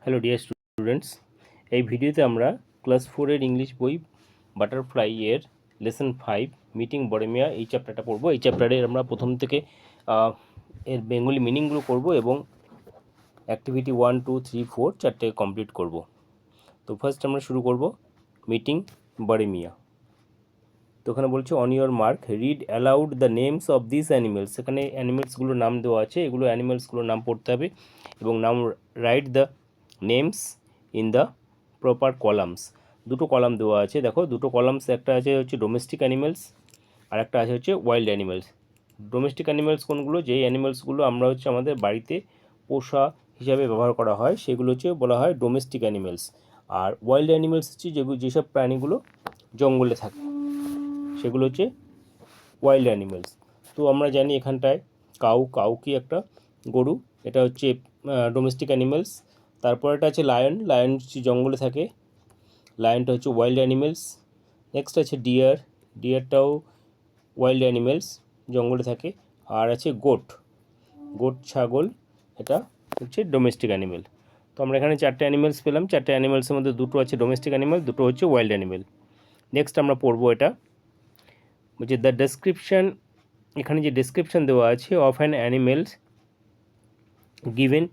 Hello dear students, এই ভিডিওতে আমরা ক্লাস 4-এর ইংলিশ বই বাটারফ্লাই এর লেসন 5 মিটিং বড়মিয়া এই চ্যাপ্টারটা পড়বো। এই চ্যাপ্টারে আমরা প্রথম থেকে এর বেঙ্গলি মিনিংগুলো করব এবং অ্যাক্টিভিটি 1, 2, 3, 4 চারটে কমপ্লিট করব। তো ফার্স্ট আমরা শুরু করব মিটিং বড়মিয়া। তো ওখানে বলছে on your mark read aloud the names of this animals. এখানে অ্যানিমেলসগুলোর নাম দেওয়া আছে, এগুলো অ্যানিমেলসগুলোর নাম পড়তে হবে এবং নাম write the names in the proper columns. দুটো কলাম দেওয়া আছে, দেখো দুটো কলামস, একটা আছে হচ্ছে ডোমেস্টিক অ্যানিমেলস আর একটা আছে হচ্ছে ওয়াইল্ড অ্যানিমেলস। ডোমেস্টিক অ্যানিমেলস কোনগুলো? যেই অ্যানিমেলসগুলো আমরা হচ্ছে আমাদের বাড়িতে পোষা হিসাবে ব্যবহার করা হয় সেগুলো হচ্ছে বলা হয় ডোমেস্টিক অ্যানিমেলস। আর ওয়াইল্ড অ্যানিমেলস হচ্ছে যেসব প্রাণীগুলো জঙ্গলে থাকে সেগুলো হচ্ছে ওয়াইল্ড অ্যানিমেলস। তো আমরা জানি এখানটায় কাউ কি একটা গরু, এটা হচ্ছে ডোমেস্টিক অ্যানিমেলস। তারপর এটা আছে লায়ন হচ্ছে জঙ্গলে থাকে, লায়নটা হচ্ছে ওয়াইল্ড অ্যানিমেলস। নেক্সট আছে ডিয়ারটাও ওয়াইল্ড অ্যানিমেলস, জঙ্গলে থাকে। আর আছে গোট ছাগল, এটা হচ্ছে ডোমেস্টিক অ্যানিমেল। তো আমরা এখানে চারটে অ্যানিমেলস পেলাম, চারটে অ্যানিমেলসের মধ্যে দুটো আছে ডোমেস্টিক অ্যানিমেল, দুটো হচ্ছে ওয়াইল্ড অ্যানিমেল। নেক্সট আমরা পড়বো এটা বলছে দ্য ডেসক্রিপশান। এখানে যে ডেসক্রিপশান দেওয়া আছে of an animals given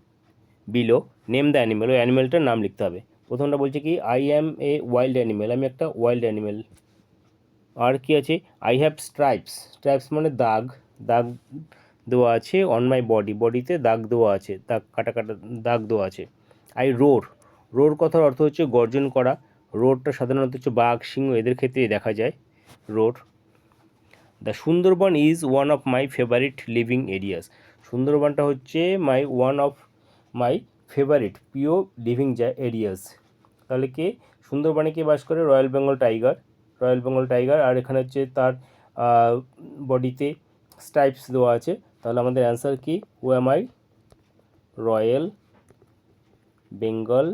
below, name the animal, ওই অ্যানিমেলটার নাম লিখতে হবে। প্রথমটা বলছে কি I am a wild animal, আমি একটা ওয়াইল্ড অ্যানিমেল। আর কি আছে আই হ্যাভ স্ট্রাইপস মানে দাগ দেওয়া আছে অন মাই বডিতে দাগ দেওয়া আছে, কাটা দাগ দেওয়া আছে। আই রোর কথার অর্থ হচ্ছে গর্জন করা। রোরটা সাধারণত হচ্ছে বাঘ, সিংহ এদের ক্ষেত্রে দেখা যায় roar. The Sundarban is one of my favourite living areas. সুন্দরবনটা হচ্ছে ওয়ান অফ মাই ফেভারিট প্রিয় লিভিং এরিয়াস। তাহলে কে সুন্দরবনে কে বাস করে? Royal Bengal tiger. আর এখানে হচ্ছে তার বডিতে স্ট্রাইপস দেওয়া আছে। তাহলে আমাদের অ্যান্সার কি? Who am I? Royal Bengal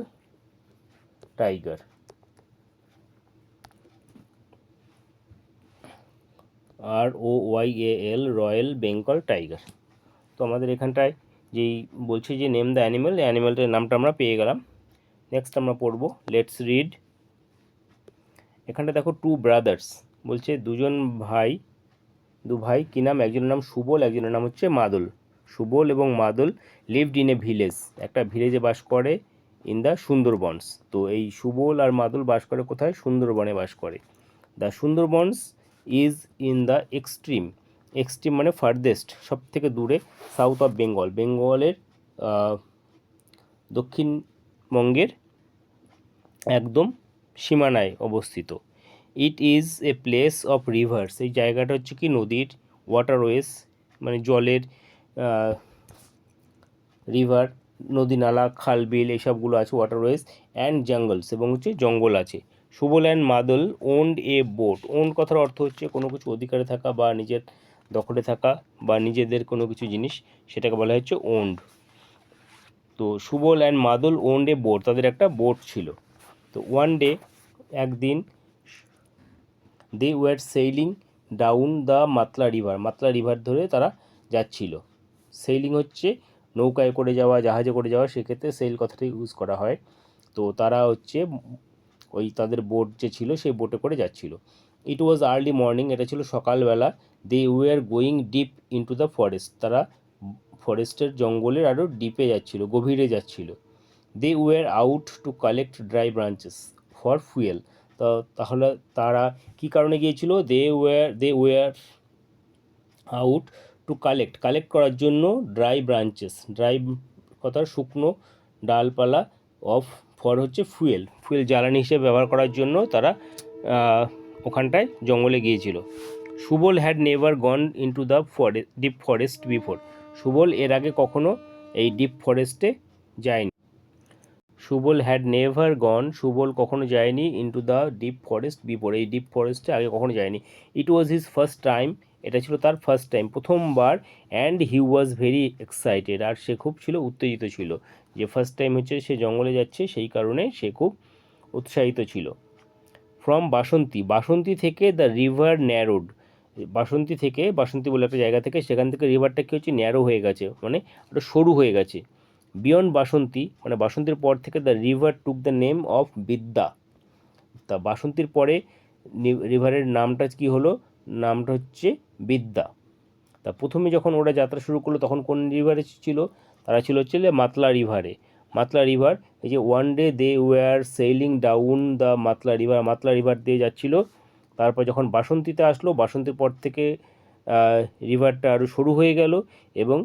tiger. ROYAL royal Bengal tiger. তো আমাদের এখানটায় যেই বলছে যে নেম দ্য অ্যানিমেল, এই অ্যানিমেলটার নামটা আমরা পেয়ে গেলাম। নেক্সট আমরা পড়বো লেটস রিড। এখানটা দেখো টু ব্রাদার্স বলছে দু ভাই কী নাম? একজনের নাম সুবল, একজনের নাম হচ্ছে মাদল। সুবল এবং মাদল লিভড ইন এ ভিলেজ, একটা ভিলেজে বাস করে ইন দ্য সুন্দরবনস। তো এই সুবল আর মাদল বাস করে কোথায়? সুন্দরবনে বাস করে। The Sundarbans is in the extreme মানে ফার্দেস্ট, সব থেকে দূরে, সাউথ অফ বেঙ্গলের দক্ষিণবঙ্গের একদম সীমানায় অবস্থিত। It is a place of rivers, এই জায়গাটা হচ্ছে কি নদীর, ওয়াটারওয়েজ মানে জলের, রিভার নদী নালা খাল বিল এইসবগুলো আছে, ওয়াটারওয়েজ অ্যান্ড জঙ্গলস এবং হচ্ছে জঙ্গল আছে। Subal and Madal owned a boat. Owned কথার অর্থ হচ্ছে কোনো কিছু অধিকারে থাকা বা নিজের দখলে থাকা বা নিজেদের কোনো কিছু জিনিস, সেটাকে বলা হচ্ছে ওন্ড। তো Subal and Madal owned a boat, তাদের একটা বোট ছিল। তো ওয়ান ডে একদিন they were sailing down the Matla river ধরে তারা যাচ্ছিল। সেইলিং হচ্ছে নৌকায় করে যাওয়া, জাহাজে করে যাওয়া, সেক্ষেত্রে সেল কথাটা ইউজ করা হয়। তো তারা হচ্ছে ওই তাদের বোট যে ছিল সেই বোটে করে যাচ্ছিল। ইট ওয়াজ আর্লি মর্নিং, এটা ছিল সকালবেলা। They were going deep into the forest, তারা ফরেস্টের জঙ্গলের আরও ডিপে যাচ্ছিল, গভীরে যাচ্ছিল। They were out to collect dry branches for fuel. তো তাহলে তারা কী কারণে গিয়েছিল? They were out to collect করার জন্য ড্রাই কথার শুকনো ডালপালা, অফ ফর হচ্ছে ফুয়েল জ্বালানি হিসেবে ব্যবহার করার জন্য তারা ওখানটায় জঙ্গলে গিয়েছিল। Subal had never gone into the deep forest before. Subal এর আগে কখনো এই ডিপ ফরেস্টে যায়নি। সুবল কখনো যায়নি into the deep forest before, এই ডিপ ফরেস্টে আগে কখনো যায়নি। It was his first time, এটা ছিল তার ফার্স্ট টাইম, প্রথমবার। And he was very excited, আর সে খুব উত্তেজিত ছিল, যে ফার্স্ট টাইম হচ্ছে সে জঙ্গলে যাচ্ছে, সেই কারণে সে খুব উৎসাহিত ছিল। ফ্রম বাসন্তী থেকে দ্য রিভার ন্যারোড, বাসন্তী বলে একটা জায়গা থেকে, সেখান থেকে রিভারটা কী হচ্ছে? ন্যারো হয়ে গেছে, মানে একটা সরু হয়ে গেছে। বিয়ন্ড বাসন্তী মানে বাসন্তীর পর থেকে the river took the name of বিদ্যা। তা বাসন্তীর পরে রিভারের নামটা কি হলো, নামটা হচ্ছে বিদ্যা। তা প্রথমে যখন ওরা যাত্রা শুরু করলো তখন কোন রিভারে ছিল, তারা ছিল হচ্ছে মাতলা রিভারে। মাতলা রিভার, এই যে one day they were sailing down the Matla river দিয়ে যাচ্ছিল। তারপর যখন বাসন্তীতে আসলো, বাসন্তীর পর থেকে রিভারটা আরও সরু হয়ে গেল এবং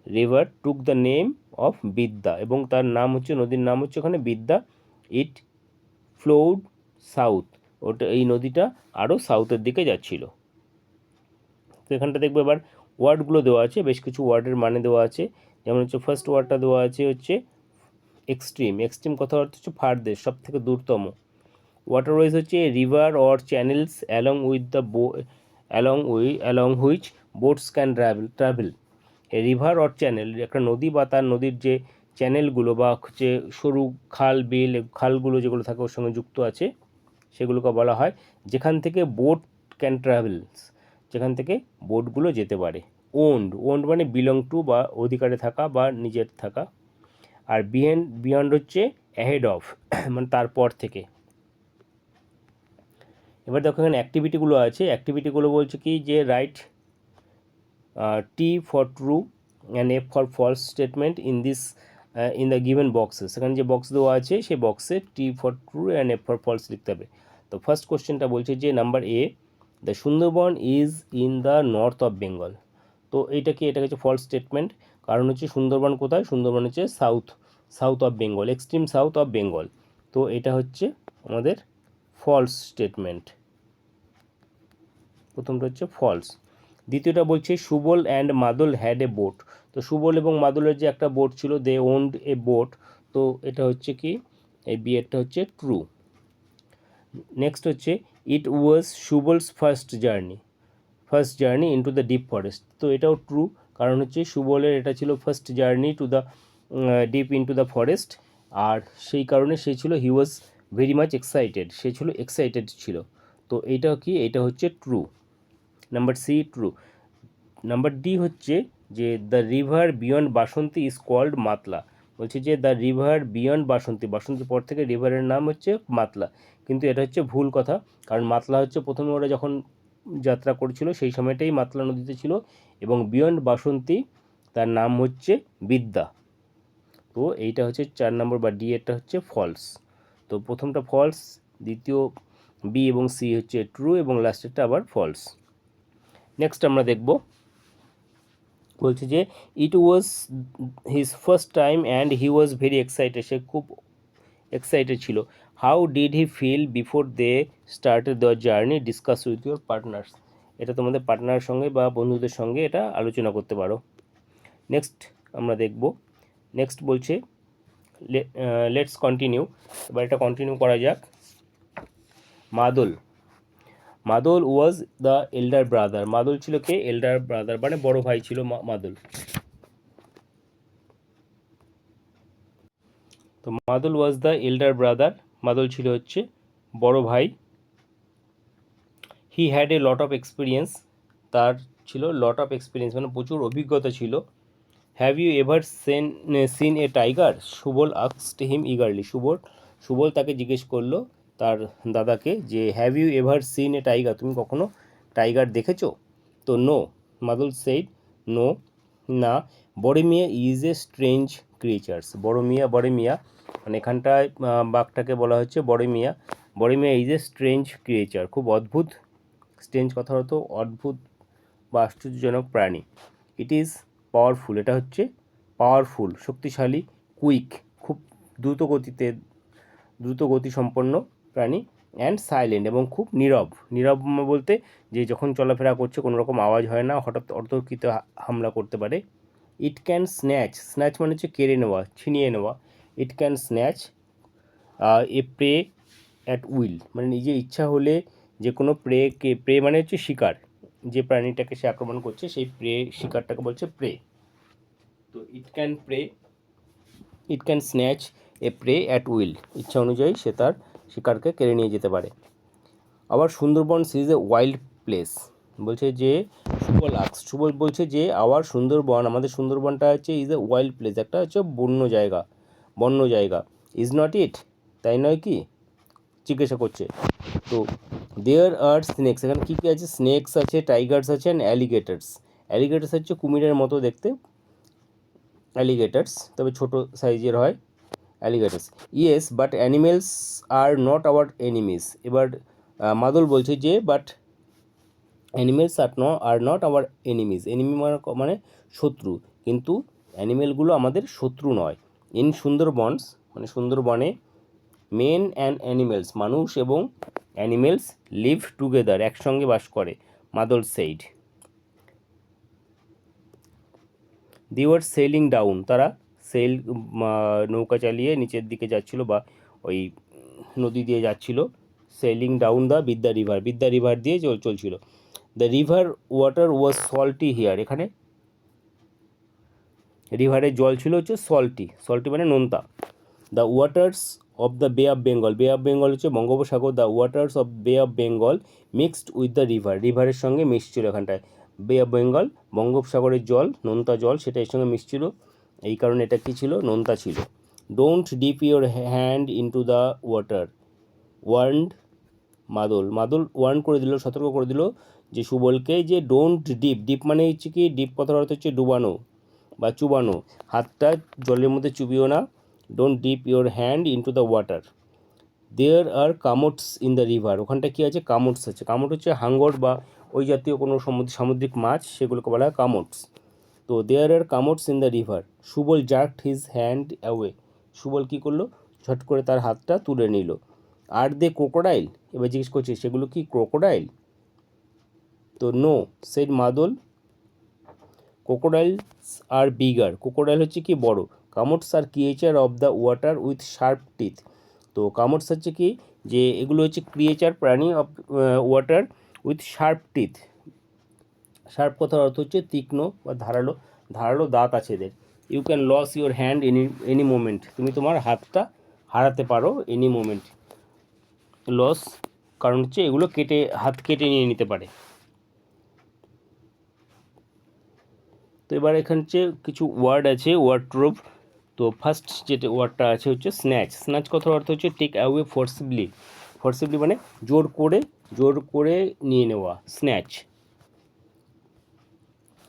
river took the name of বিদ্যা, এবং তার নাম হচ্ছে, নদীর নাম হচ্ছে ওখানে বিদ্যা। ইট ফ্লোড সাউথ, ওটা এই নদীটা আরও সাউথের দিকে যাচ্ছিল। তো এখানটা দেখবো এবার ওয়ার্ডগুলো দেওয়া আছে, বেশ কিছু ওয়ার্ডের মানে দেওয়া আছে। যেমন হচ্ছে ফার্স্ট ওয়ার্ডটা দেওয়া আছে হচ্ছে এক্সট্রিম। এক্সট্রিম কথা অর্থ হচ্ছে ফারদের, সব থেকে দূরতম। ওয়াটারওয়েজ হচ্ছে river or channels along with the along which boats can travel. River or channel, একটা নদী বা তার নদীর যে চ্যানেলগুলো বা হচ্ছে সরু খাল বিল, খালগুলো যেগুলো থাকে ওর সঙ্গে যুক্ত আছে, সেগুলোকে বলা হয় যেখান থেকে বোট ক্যান ট্রাভেলস, যেখান থেকে বোটগুলো যেতে পারে। ওন্ড মানে বিলং টু বা অধিকারে থাকা বা নিজের থাকা। আর বিয়ন্ড হচ্ছে অ্যাহেড অফ মানে তারপর থেকে। এবার দেখো এখানে অ্যাক্টিভিটিগুলো আছে। অ্যাক্টিভিটিগুলো বলছে কি যে right T for true and F for false statement in the given boxes. সেখানে যে বক্স দেওয়া আছে সেই বক্সে T for true and F for false লিখতে হবে। তো ফার্স্ট কোশ্চেনটা বলছে যে number A, the Sundarban is in the north of Bengal. তো এটা হচ্ছে ফলস স্টেটমেন্ট, কারণ হচ্ছে সুন্দরবন কোথায়, সুন্দরবন হচ্ছে south of Bengal, extreme south of Bengal. তো এটা হচ্ছে আমাদের ফলস স্টেটমেন্ট, প্রথমটা হচ্ছে ফলস। দ্বিতীয়টা বলছে সুবল অ্যান্ড মাদল হ্যাড এ বোট। তো সুবল এবং মাদলের যে একটা বোট ছিল, দে ওন্ড এ বোট। তো এটা হচ্ছে কি, এই বিয়েরটা হচ্ছে ট্রু। নেক্সট হচ্ছে it was Subal's first journey into the deep forest. তো এটাও ট্রু, কারণ হচ্ছে সুবলের এটা ছিল first journey to the deep into the forest, আর সেই কারণে সে ছিল he was very much excited, সে ছিল এক্সাইটেড ছিল। তো এইটা কি, এটা হচ্ছে true, number C true. Number D হচ্ছে যে the river beyond Basanti is called Matla. বলছে যে দ্য রিভার বিয়ন্ড বাসন্তীর পর থেকে রিভারের নাম হচ্ছে মাতলা, কিন্তু এটা হচ্ছে ভুল কথা। কারণ মাতলা হচ্ছে প্রথমে ওরা যখন যাত্রা করছিল সেই সময়টাই মাতলা নদীতে ছিল, এবং বিয়ন্ড বাসন্তী তার নাম হচ্ছে বিদ্যা। তো এইটা হচ্ছে 4 নম্বর বা ডি এরটা হচ্ছে ফলস। তো প্রথমটা ফলস, দ্বিতীয় বি এবং সি হচ্ছে ট্রু, এবং লাস্টেরটা আবার ফলস। নেক্সট আমরা দেখব, বলছে যে it was his first time and he was very excited, সে খুব এক্সাইটেড ছিল। How did he feel before they started their journey, discuss with your partners. এটা তোমাদের পার্টনারের সঙ্গে বা বন্ধুদের সঙ্গে এটা আলোচনা করতে পারো। নেক্সট আমরা দেখব, নেক্সট বলছে লেটস কন্টিনিউ। এবার এটা কন্টিনিউ করা যাক। মাদল ওয়াজ দ্য এল্ডার ব্রাদার। মাদল ছিল কে, এল্ডার ব্রাদার মানে বড় ভাই ছিল মাদল। তো মাদল ওয়াজ দ্য এল্ডার ব্রাদার, মাদল ছিল হচ্ছে বড় ভাই। He had a lot of experience, তার ছিল লট অফ এক্সপিরিয়েন্স মানে প্রচুর অভিজ্ঞতা ছিল। Have you ever seen a tiger, Subal asked him eagerly. Subal তাকে জিজ্ঞেস করলো তার দাদাকে যে have you ever seen a tiger, তুমি কখনো টাইগার দেখেছো? তো নো, মাদল সেইড নো, না। বড়মিয়া ইজ এ স্ট্রেঞ্জ ক্রিয়েচার্স। বড়মিয়া মানে এখানটায় বাঘটাকে বলা হচ্ছে বড়মিয়া ইজ এ স্ট্রেঞ্জ ক্রিয়েচার, খুব অদ্ভুত। স্ট্রেঞ্জ কথা হতো অদ্ভুত বা আশ্চর্যজনক প্রাণী। ইট ইজ পাওয়ারফুল, এটা হচ্ছে পাওয়ারফুল শক্তিশালী। কুইক, খুব দ্রুত গতি সম্পন্ন প্রাণী। অ্যান্ড সাইলেন্ট, এবং খুব নীরব বলতে যে যখন চলাফেরা করছে কোনো রকম আওয়াজ হয় না, হঠাৎ অতর্কিত হামলা করতে পারে। ইট ক্যান স্ন্যাচ মানে হচ্ছে কেড়ে নেওয়া, ছিনিয়ে নেওয়া। It can snatch a prey at will, মানে নিজের ইচ্ছা হলে যে কোনো প্রে মানে হচ্ছে শিকার, যে প্রাণীটাকে সে আক্রমণ করছে সেই শিকারটাকে বলছে প্রে। তো it can snatch a prey at will, ইচ্ছা অনুযায়ী সে তার শিকারকে কেড়ে নিয়ে যেতে পারে। আবার Sundarban is a wild place, বলছে যে সুবল বলছে যে আওয়ার সুন্দরবন, আমাদের সুন্দরবনটা হচ্ছে ইজ এ ওয়াইল্ড প্লেস, একটা হচ্ছে বন্য জায়গা। ইজ নট ইট, তাই নয় কি, জিজ্ঞাসা করছে। তো দেয়ার আর স্নেকস, এখানে কী কী আছে, স্নেকস আছে, টাইগার্স আছে অ্যান্ড অ্যালিগেটার্স হচ্ছে কুমিরের মতো দেখতে, অ্যালিগেটার্স, তবে ছোট সাইজের হয় alligators. Yes but animals are not our enemies. এবার মাদল বলছে যে but animals are not our enemies, enemy মানে শত্রু, কিন্তু অ্যানিমেলগুলো আমাদের শত্রু নয়। ইন সুন্দরবনস, মানে সুন্দরবনে, মেন অ্যান্ড অ্যানিমেলস, মানুষ এবং অ্যানিমেলস লিভ টুগেদার, একসঙ্গে বাস করে, মাদল সেইড। দি ওয়ার সেলিং ডাউন, তারা নৌকা চালিয়ে নিচের দিকে যাচ্ছিল, বা ওই নদী দিয়ে যাচ্ছিল, sailing down the Vidya river দিয়ে চলছিল। The river water was salty here, এখানে রিভারের জল ছিল হচ্ছে সল্টি মানে নোনতা। The waters of the bay of Bengal হচ্ছে বঙ্গোপসাগর, the waters of bay of Bengal mixed with the রিভারের সঙ্গে মিশছিল, এখানটায় বে অফ বেঙ্গল বঙ্গোপসাগরের জল, নোনতা জল, সেটা এর সঙ্গে মিশছিল, এই কারণে এটা কী ছিল, নোনতা ছিল। Don't dip your hand into the water warned মাদল ওয়ার্ন করে দিল, সতর্ক করে দিল যে সুবলকে, যে ডোন্ট ডিপ মানে হচ্ছে কি, ডিপ কথার অর্থ হচ্ছে ডুবানো বা চুবানো, হাতটা জলের মধ্যে চুবিও না, don't dip your hand into the water. There are kamots in the river, ওখানটা কী আছে, কামোটস আছে, কামোট হচ্ছে হাঙ্গর বা ওই জাতীয় কোনো সামুদ্রিক মাছ, সেগুলোকে বলা হয় কামোটস। তো there are kamots in the river, Subal jerked his hand away, Subal কী করলো, ঝট করে তার হাতটা তুলে নিল। আর দে ক্রোকোডাইল, এবার জিজ্ঞেস করছে সেগুলো কি ক্রোকোডাইল, তো no said Madal, crocodiles are bigger, crocodile হচ্ছে কি বড়, kamots are creature of the water with sharp teeth, তো কামোটস হচ্ছে কি, যে এগুলো হচ্ছে ক্রিয়েচার প্রাণী of water with sharp teeth, sharp কথার অর্থ হচ্ছে তীক্ষ্ণ বা ধারালো দাঁত আছে এদের। You can lose your hand any moment, তুমি তোমার হাতটা হারাতে পারো এনি মোমেন্ট, লস কারণ হচ্ছে এগুলো হাত কেটে নিয়ে নিতে পারে। তো এবার এখানে হচ্ছে কিছু ওয়ার্ড আছে, ওয়ার্ডরোব। তো ফার্স্ট যেটা ওয়ার্ডটা আছে হচ্ছে স্ন্যাচ কথার অর্থ হচ্ছে টেক অ্যাওয়ে ফোর্সিবলি মানে জোর করে নিয়ে নেওয়া,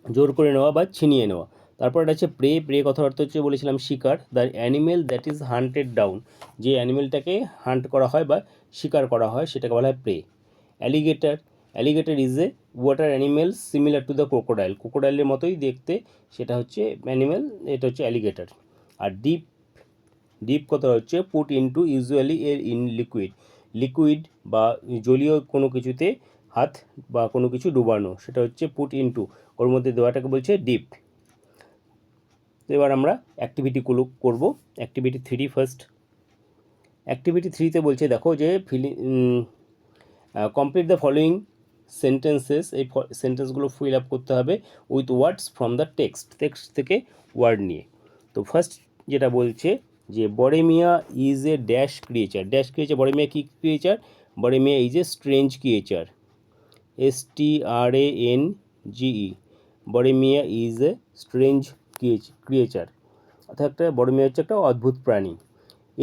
জোর করে নেওয়া বা ছিনিয়ে নেওয়া। তারপর এটা হচ্ছে প্রে কথার অর্থ হচ্ছে বলেছিলাম শিকার, the animal that is hunted down, যে অ্যানিমেলটাকে হান্ট করা হয় বা শিকার করা হয় সেটাকে বলা হয় prey. Alligator is a water animal similar to the ক্রোকোডাইলের মতোই দেখতে, সেটা হচ্ছে অ্যানিমেল, এটা হচ্ছে অ্যালিগেটর। আর ডিপ কথা হচ্ছে পুট ইনটু, ইউজুয়ালি এর ইন লিকুইড বা জলীয় কোনো কিছুতে হাত বা কোনো কিছু ডুবানো, সেটা হচ্ছে পুট ইনটু, ওর মধ্যে দেওয়াটাকে বলছে ডিপ। তো এবার আমরা অ্যাক্টিভিটিগুলো করব। Activity 3 first. অ্যাক্টিভিটি 3তে বলছে দেখো যে কমপ্লিট দ্য ফলোয়িং সেন্টেন্সেস, এই সেন্টেন্সগুলো ফিল আপ করতে হবে with words from the text থেকে ওয়ার্ড নিয়ে। তো ফার্স্ট যেটা বলছে যে বরেমিয়া ইজ এ ক্রিয়েচার, বরেমিয়া কী ক্রিয়েচার, বরেমিয়া is a strange creature, STRANGE, বরেমিয়া ইজ এ স্ট্রেঞ্জ ক্রিয়েচার, অর্থাৎ একটা বরেমিয়া হচ্ছে একটা অদ্ভুত প্রাণী।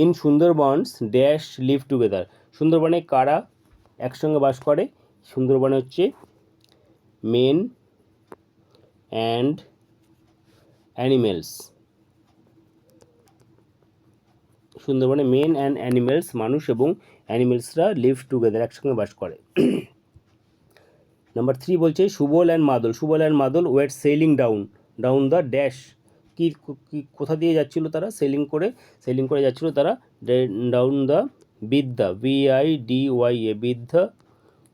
ইন সুন্দরবনস লিভ টুগেদার, সুন্দরবনে কারা একসঙ্গে বাস করে, সুন্দরবনে হচ্ছে মেন অ্যান্ড অ্যানিমেলস, সুন্দরবনে মেন অ্যান্ড অ্যানিমেলস, মানুষ এবং অ্যানিমেলসরা লিভ টুগেদার, একসঙ্গে বাস করে। নাম্বার 3 বলছে সুবল অ্যান্ড মাদল ওয়ের সেলিং ডাউন দ্য কি কোথা দিয়ে যাচ্ছিল তারা, সেলিং করে যাচ্ছিল তারা ডাউন দ্য BIDYA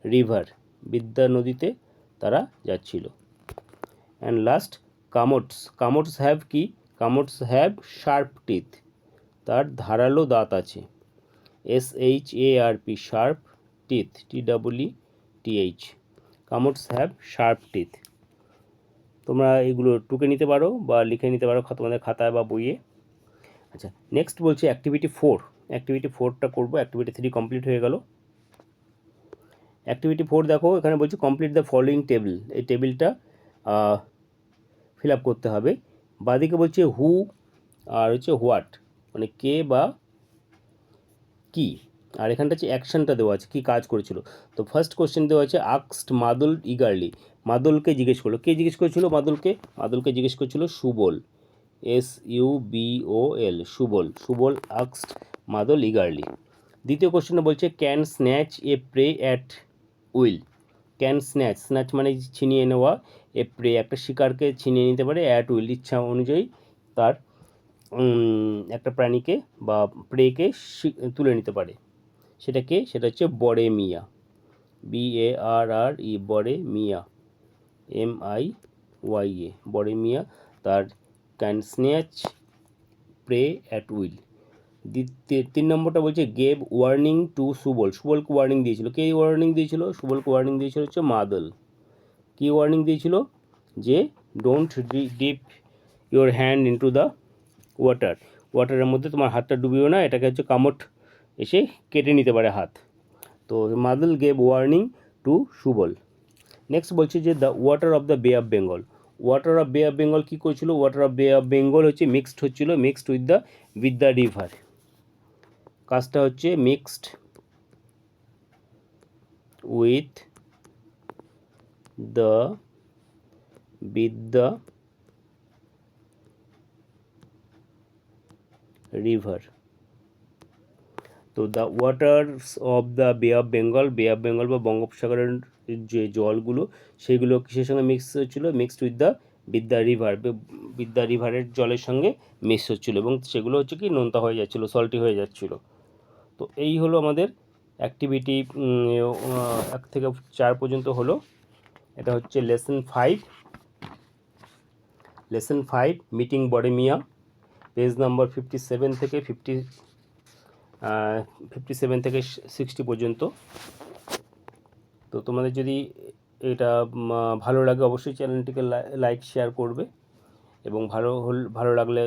রিভার, বিদ্যা নদীতে তারা যাচ্ছিল। And last কামোটস have sharp teeth, তার ধারালো দাঁত আছে, SHARP sharp teeth, TEETH, কামোটস have sharp teeth. তোমরা এগুলো টুকে নিতে পারো বা লিখে নিতে পারো তোমাদের খাতায় বা বইয়ে। আচ্ছা, নেক্সট বলছি অ্যাক্টিভিটি 4টা করবো, অ্যাক্টিভিটি 3 কমপ্লিট হয়ে গেল। অ্যাক্টিভিটি 4 দেখো, এখানে বলছে কমপ্লিট দ্য ফলোয়িং টেবিল। এই টেবিলটা ফিল আপ করতে হবে। বাঁদিকে বলছে হু আর হচ্ছে হোয়াট, মানে কে বা কি, আর এখানটা হচ্ছে অ্যাকশনটা দেওয়া আছে, কি কাজ করেছিল। তো ফার্স্ট কোশ্চেন দেওয়া আছে আক্সড মাদুল ইগারলি, মাদুলকে জিজ্ঞেস করলো। কে জিজ্ঞেস করেছিল মাদুলকে? মাদুলকে জিজ্ঞেস করেছিল সুবল, SUBOL, সুবল। সুবল আক্সড মাদুল ইগারলি। দ্বিতীয় কোশ্চেনে বলছে can snatch a prey at will. Can snatch, snatch মানে ছিনিয়ে নেওয়া, এ প্রে একটা শিকারকে ছিনিয়ে নিতে পারে, অ্যাট উইল ইচ্ছা অনুযায়ী তার একটা প্রাণীকে বা প্রেকে তুলে নিতে পারে। সেটা কে? সেটা হচ্ছে বড়ে মিয়া, BARRE, বড়ে মিয়া, MIYA, বড়ে মিয়া তার can snatch prey at will. 3 নম্বরটা বলছে গেভ ওয়ার্নিং টু সুবল। সুবলকে ওয়ার্নিং দিয়েছিল। কে ওয়ার্নিং দিয়েছিল? সুবলকে ওয়ার্নিং দিয়েছিল হচ্ছে মাদল। কি ওয়ার্নিং দিয়েছিল? যে don't dip your hand into the water, ওয়াটারের মধ্যে তোমার হাতটা ডুবিও না, এটাকে হচ্ছে কামড় এসে কেটে নিতে পারে হাত। তো মাদল gave warning to Subal. Next বলছে যে the water of the bay of Bengal. Water of bay of Bengal কী করেছিল? Water of bay of Bengal হচ্ছে মিক্সড হচ্ছিল, মিক্সড উইথ দ্য রিভার। কাজটা হচ্ছে মিক্সড উইথ দ্য রিভার। তো the waters of the bay of Bengal, বে of Bengal বা বঙ্গোপসাগরের যে জলগুলো সেগুলো কিসের সঙ্গে মিক্স হচ্ছিলো? Mixed with the river, with the রিভারের জলের সঙ্গে মিক্স হচ্ছিলো এবং সেগুলো হচ্ছে কি নোনতা হয়ে যাচ্ছিলো, সল্টি হয়ে যাচ্ছিলো। তো এই হলো আমাদের অ্যাক্টিভিটি 1 থেকে 4 পর্যন্ত হলো। এটা হচ্ছে লেসন 5 মিটিং বড়ে মিয়া, পেজ নাম্বার 57 থেকে 60 পর্যন্ত। তো তোমাদের যদি এটা ভালো লাগে অবশ্যই চ্যানেলটিকে লাইক শেয়ার করবে এবং ভালো লাগলে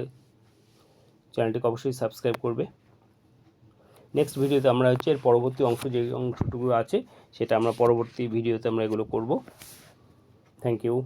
চ্যানেলটিকে অবশ্যই সাবস্ক্রাইব করবে। নেক্সট ভিডিওতে আমরা হচ্ছে এর পরবর্তী অংশ, যে অংশটুকু আছে সেটা আমরা পরবর্তী ভিডিওতে আমরা এগুলো করব। Thank you.